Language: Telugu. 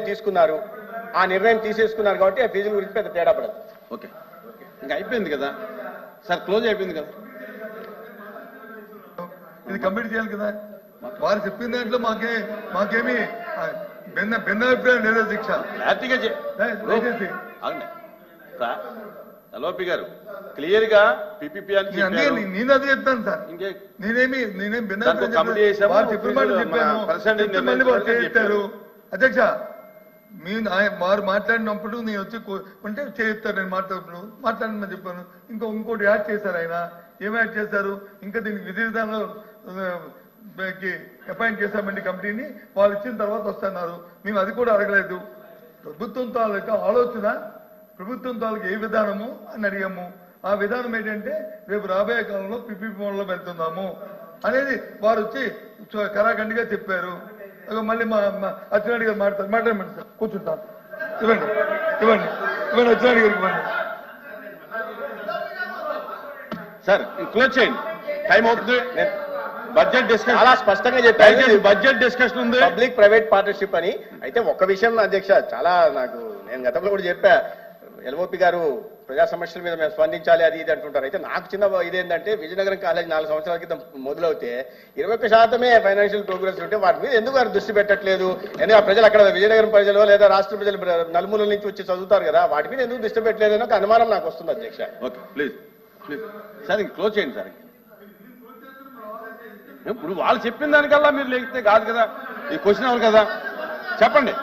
తీసుకున్నారు, ఆ నిర్ణయం తీసేసుకున్నారు కాబట్టి ఆ ఫీజుల గురించి పెద్ద తేడా పడదు. ఓకే, ఇంకా అయిపోయింది కదా సార్, క్లోజ్ అయిపోయింది కదా, ఇది కంప్లీట్ చేయాలి కదా. వారు చెప్పిన దాంట్లో మాకేమి భిన్న అభిప్రాయం లేదా దీక్ష. ఎల్ఓపి గారు క్లియర్ గా పిపిపి అని నేను అదే చెప్తాను సార్. నేనేం భిన్న చెప్పిన మాట చెప్పాను. చెప్పారు అధ్యక్ష, వారు మాట్లాడినప్పుడు నేను వచ్చి అంటే చేయిస్తారు, నేను మాట్లాడమని చెప్పాను. ఇంకోటి యాడ్ చేశారు. ఆయన ఏం యాడ్ చేశారు, ఇంకా దీనికి విధి విధానంలో అపాయింట్ చేశామండి కమిటీని, వాళ్ళు ఇచ్చిన తర్వాత వస్తున్నారు. మేము అది కూడా అడగలేదు. ప్రభుత్వం తాలూకా ఆలోచన, ప్రభుత్వం తాలూకా ఏ విధానము అని అడిగాము. ఆ విధానం ఏంటంటే రేపు రాబోయే కాలంలో పిపిపి మోడల్లో వెళ్తున్నాము అనేది వారు వచ్చి కరాఖండిగా చెప్పారు. మళ్ళీ మా అచ్చెన్నాయుడు గారు మాట్లాడమండి సార్, కూర్చుంటారు. ఇవ్వండి అచ్చెన్నాయుడు గారికి ఇవ్వండి సార్, క్లోజ్ చేయండి, టైం అవుతుంది. బడ్జెట్ డిస్కషన్ చాలా స్పష్టంగా చెప్పారు, బడ్జెట్ డిస్కషన్ ఉంది, పబ్లిక్ ప్రైవేట్ పార్ట్నర్షిప్ అని. అయితే ఒక్క విషయం అధ్యక్ష, చాలా నేను గతంలో కూడా చెప్పా, ఎల్ఓపి గారు ప్రజా సమస్యల మీద మేము స్పందించాలి అది ఇది అంటుంటారు. అయితే నాకు చిన్న ఇదేంటంటే విజయనగరం కాలేజ్ 4 సంవత్సరాల క్రితం మొదలవుతే 21% ఫైనాన్షియల్ ప్రోగ్రెస్ ఉంటే వాటి మీద ఎందుకు వారు దృష్టి పెట్టట్లేదు? ఎందుకంటే ప్రజలు అక్కడ విజయనగరం ప్రజలు లేదా రాష్ట్ర ప్రజలు నలుమూలల నుంచి వచ్చి చదువుతారు కదా, వాటి మీద ఎందుకు దృష్టి పెట్టలేదు అని ఒక అనుమానం నాకు వస్తుంది అధ్యక్ష. ఓకే, ప్లీజ్ సార్ క్లోజ్ చేయండి సార్. ఇప్పుడు వాళ్ళు చెప్పిన దానికల్లా మీరు లేకపోతే కాదు కదా, ఈ క్వశ్చన్ ఎవరు కదా, చెప్పండి.